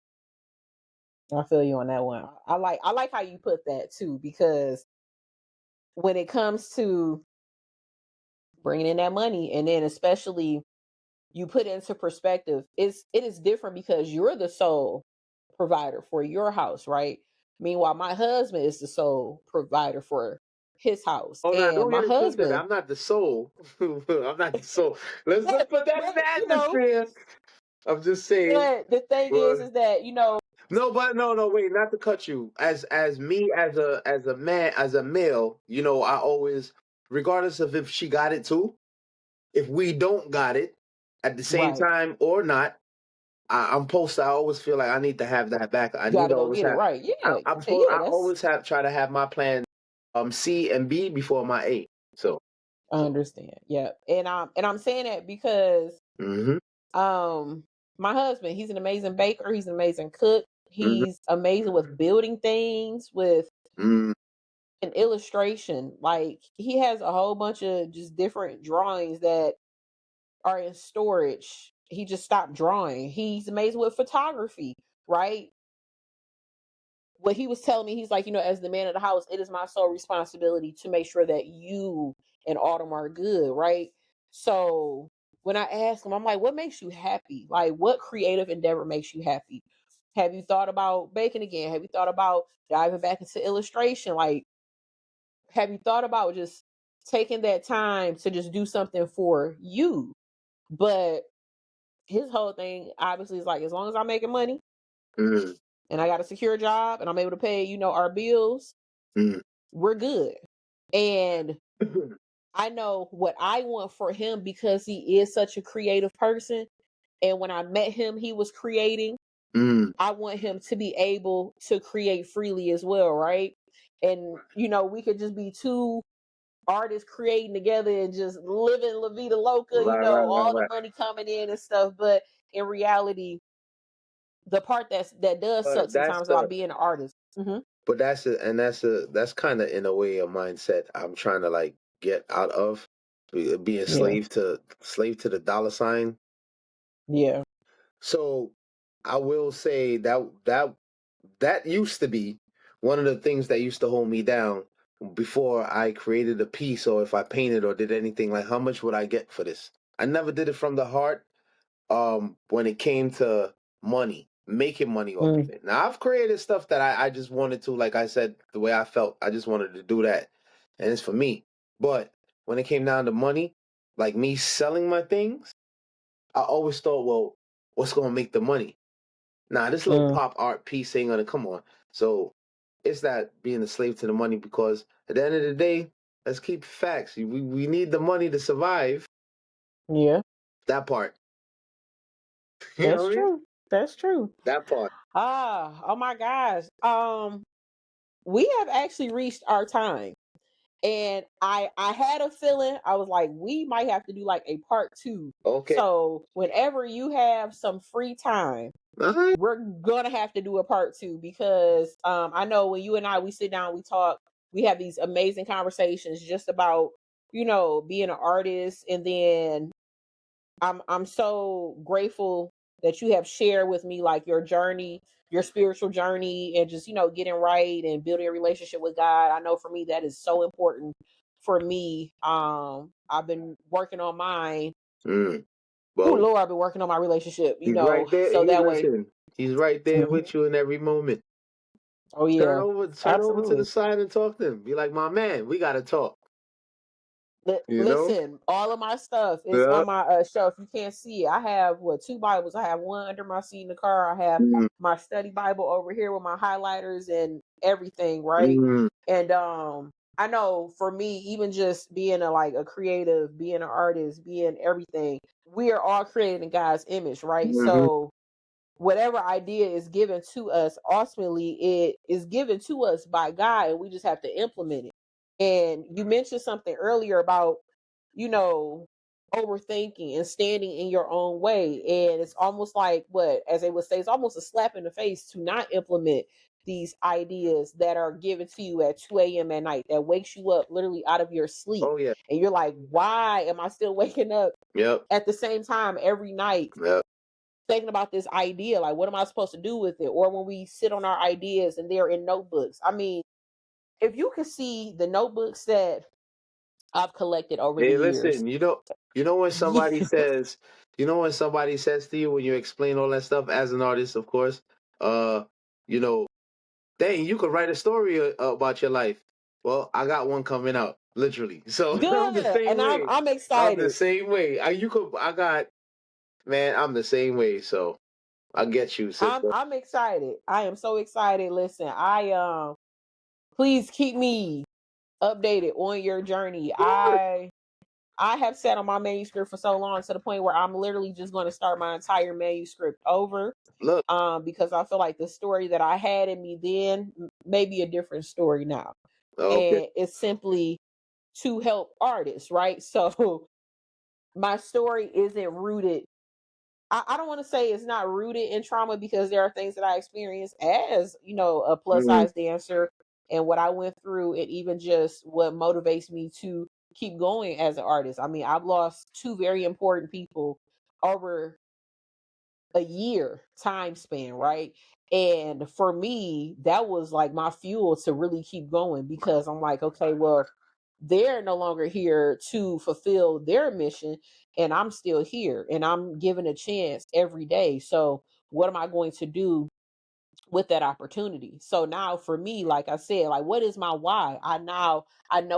I feel you on that one. I like how you put that too, because when it comes to bringing in that money, and then especially you put it into perspective, it is different because you're the sole provider for your house, right? Meanwhile, my husband is the sole provider for his house, hold on, and don't my get it twisted. husband, I'm not the soul. I'm not the soul. Let's put that in but the atmosphere. I'm just saying. but the thing But is that no, but no, wait, not to cut you. As me as a man, as a male, I always, regardless of if she got it too, if we don't got it at the same right, time or not, I'm supposed to. I always feel like I need to have that back. I you got need to to go always get it have. right. Yeah, I'm supposed. yeah, I that's always try to have my plan C and B before my A. So. I understand. Yeah, and I'm saying that because Hmm. um my husband, he's an amazing baker, he's an amazing cook, Hmm. he's amazing with building things, with Hmm. an illustration. Like he has a whole bunch of just different drawings that are in storage. He just stopped drawing. He's amazing with photography, right? What he was telling me, he's like, as the man of the house, it is my sole responsibility to make sure that you and Autumn are good, right? So when I ask him, I'm like, what makes you happy? Like, what creative endeavor makes you happy? Have you thought about baking again? Have you thought about diving back into illustration? Like, have you thought about just taking that time to just do something for you? But his whole thing obviously is like, as long as I'm making money Hmm. and I got a secure job and I'm able to pay, our bills, Hmm. we're good. And I know what I want for him because he is such a creative person. And when I met him, he was creating. Hmm. I want him to be able to create freely as well, right? And, we could just be two artists creating together and just living La Vida Loca, all the Right. money coming in and stuff. But in reality, the part that does suck But that's sometimes about the being an artist. but that's kind of in a way a mindset I'm trying to like get out of, being Yeah. slave to the dollar sign. Yeah. So I will say that used to be one of the things that used to hold me down before I created a piece, or if I painted or did anything, like how much would I get for this? I never did it from the heart. When it came to money, making money off of Mm, it. Now I've created stuff that I just wanted to, like I said, the way I felt, I just wanted to do that. And it's for me. But when it came down to money, like me selling my things, I always thought, well, what's gonna make the money? Nah, this little mm, pop art piece ain't gonna come on. So it's that being a slave to the money, because at the end of the day, let's keep facts. We need the money to survive. yeah. That part. You know That's what I mean? true. That's true. That part. Oh my gosh. We have actually reached our time. And I had a feeling, I was like, we might have to do like a part two. Okay. So whenever you have some free time, All right. we're gonna have to do a part two, because I know when you and I, we sit down, we talk, we have these amazing conversations just about, being an artist. And then I'm so grateful that you have shared with me like your journey, your spiritual journey, and just, getting right and building a relationship with God. I know for me that is so important for me. I've been working on mine. Mm. Oh Well, Lord, I've been working on my relationship, he's right there. so Hey, that way. listen, he's right there Mhm. with you in every moment. Oh Turn yeah, over, turn over to the absolutely. side and talk to him. Be like, my man, we gotta talk. You know? Listen, all of my stuff is Yeah. on my shelf. You can't see it. I have two Bibles. I have one under my seat in the car. I have Mm, my study Bible over here with my highlighters and everything, right? mm, And I know for me, even just being a creative, being an artist, being everything, we are all created in God's image, right? mm-hmm, So whatever idea is given to us, ultimately it is given to us by God, and we just have to implement it. And you mentioned something earlier about, you know, overthinking and standing in your own way. And it's almost like, what, as they would say, it's almost a slap in the face to not implement these ideas that are given to you at 2 a.m. at night, that wakes you up literally out of your sleep. Oh yeah. And you're like, why am I still waking up Yep. at the same time every night, Yep. thinking about this idea? Like, what am I supposed to do with it? Or when we sit on our ideas and they're in notebooks. I mean, if you could see the notebooks that I've collected over the Hey, years. listen, you know when somebody Yeah. says, to you when you explain all that stuff as an artist, of course, uh, you know, dang, you could write a story about your life. Well, I got one coming out, literally. So I'm the Good. same And way. I'm I'm the excited. same way. Man, I'm the same way. So I get you, sister. I'm excited. I am so excited. Listen, I please keep me updated on your journey. I have sat on my manuscript for so long, to the point where I'm literally just going to start my entire manuscript over. Look, Because I feel like the story that I had in me then may be a different story now. okay. And it's simply to help artists, right? So my story isn't rooted, I don't want to say it's not rooted in trauma, because there are things that I experienced as, a plus Mm, size dancer, and what I went through, and even just what motivates me to keep going as an artist. I mean, I've lost two very important people over a year time span, right? And for me, that was like my fuel to really keep going, because I'm like, okay, well, they're no longer here to fulfill their mission, and I'm still here, and I'm given a chance every day. So what am I going to do with that opportunity? So now for me, like I said, like, what is my why? I know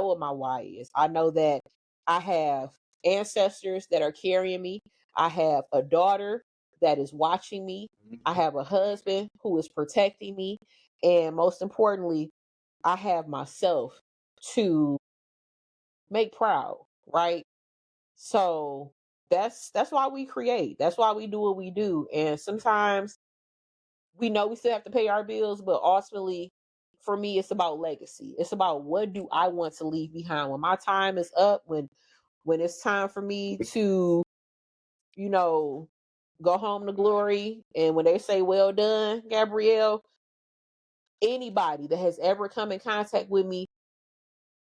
what my why is. I know that I have ancestors that are carrying me. I have a daughter that is watching me. I have a husband who is protecting me. And most importantly, I have myself to make proud, right? So that's why we create. That's why we do what we do. And sometimes we know we still have to pay our bills, but ultimately, for me, it's about legacy. It's about, what do I want to leave behind when my time is up, when it's time for me to, you know, go home to glory. And when they say, well done, Gabrielle, anybody that has ever come in contact with me,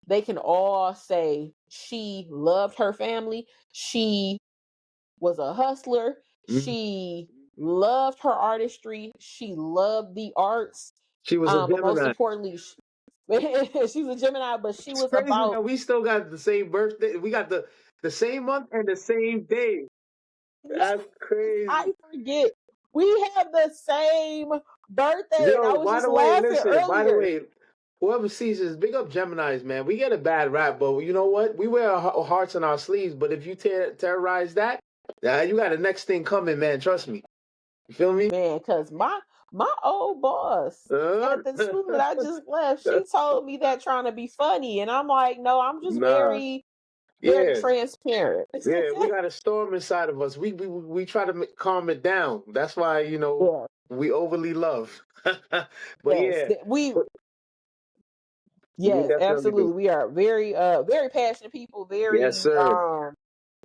they can all say she loved her family. She was a hustler. mm. She loved her artistry. She loved the arts. She was a But most Gemini. importantly, she's a Gemini, but she It's was crazy about, that we still got the same birthday. We got the same month and the same day. yes, That's crazy. I forget. We have the same birthday. And I Yo, was by just the way, laughing listen, by the earlier. way, whoever sees this, big up Geminis, man. We get a bad rap, but you know what? We wear our hearts on our sleeves, but if you terrorize that, you got the next thing coming, man. Trust me. You feel me? Man, because my old boss Uh, at the school that I just left, she told me that trying to be funny. And I'm like, no, I'm just nah. very, very Yeah. transparent. Yeah, we got a storm inside of us. We try to calm it down. That's why, Yeah. we overly love. But Yes. yeah, we Yes, definitely do. absolutely. We are very very passionate people, Yes, very sir.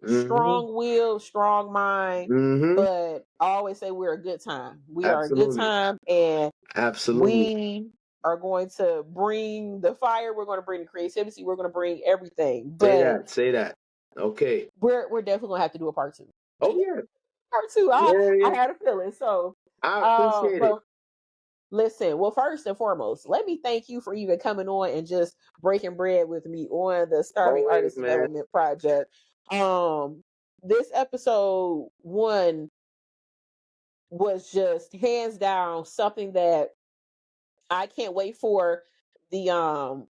Mm-hmm. strong will, strong mind, Mm-hmm. but I always say we're a good time. We are a good Absolutely. time, and Absolutely. we are going to bring the fire, we're going to bring the creativity, we're going to bring everything. Say But that. Say that. Okay. we're definitely going to have to do a part 2. Oh yeah. Part 2. Yeah, I yeah. had a feeling. So I appreciate it. but listen, well, first and foremost, let me thank you for even coming on and just breaking bread with me on the Starving Always, Artist man. Development Project. This episode 1 was just hands down something that I can't wait for the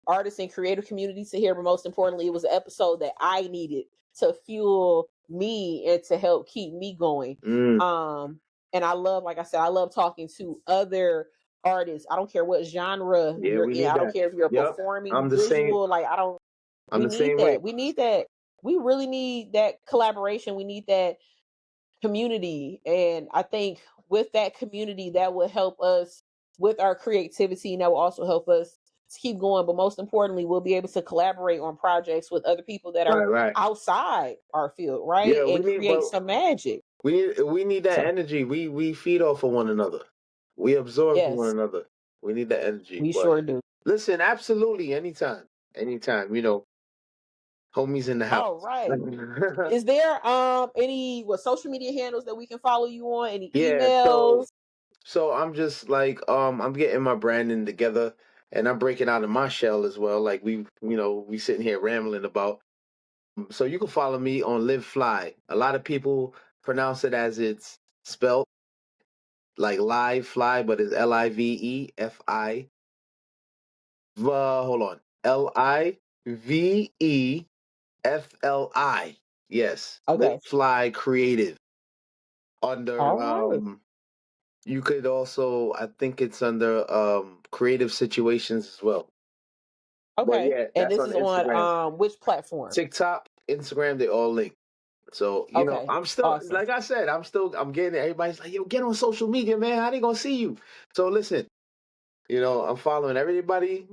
artists and creative community to hear. But most importantly, it was an episode that I needed to fuel me and to help keep me going. Mm. Um, and I love, like I said, I love talking to other artists. I don't care what genre Yeah, you're we in. need I don't that. care if you're a Yep. performing I'm the same. visual. Like, I don't. I'm We the need same way. that. We need that. We really need that collaboration. We need that community. And I think with that community that will help us with our creativity, and that will also help us to keep going. But most importantly, we'll be able to collaborate on projects with other people that are Right. outside our field, right? Yeah, And create but some magic. we need that So energy. We feed off of one another. We absorb from one yes, another. We need that energy. we But sure do. listen, absolutely, anytime, anytime. Homies in the house. All right. Is there any social media handles that we can follow you on? Any Yeah. emails? So I'm just like I'm getting my branding together, and I'm breaking out of my shell as well. Like we sitting here rambling about. So you can follow me on Live Fly. A lot of people pronounce it as it's spelled, like live fly, but it's LivefI. Hold on, Livefli. Yes, Live Okay. Fly Creative. Under All right. you could also, I think it's under creative situations as well. But Okay. yeah, And that's this on is on Instagram, which platform? TikTok, Instagram. They all link. So Okay. I'm still, Awesome. like I said, I'm getting it. Everybody's like, yo, get on social media, man. How they gonna see you? So listen, I'm following everybody.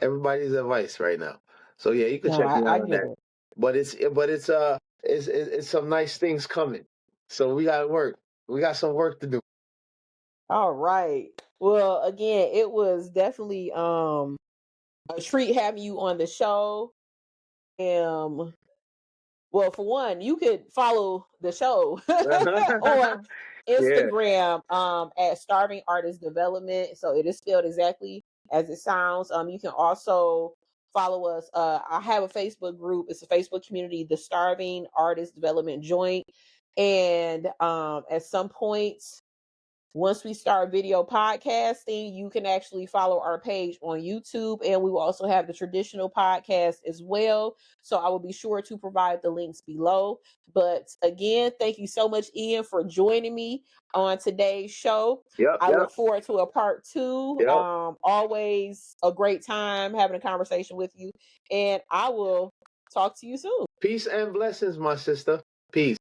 Everybody's advice right now. So yeah, you can No, check me I out on get that. it. But it's some nice things coming. So we got to work. We got some work to do. All right. Well, again, it was definitely a treat having you on the show. Um Well, for one, you could follow the show on Yeah. Instagram at Starving Artist Development. So it is spelled exactly as it sounds. You can also follow us. I have a Facebook group. It's a Facebook community, the Starving Artist Development Joint. And at some point, once we start video podcasting, you can actually follow our page on YouTube, and we will also have the traditional podcast as well. So I will be sure to provide the links below. But again, thank you so much, Ian, for joining me on today's show. Yep. I Yep. look forward to a part two. Yep. Always a great time having a conversation with you, and I will talk to you soon. Peace and blessings, my sister. Peace.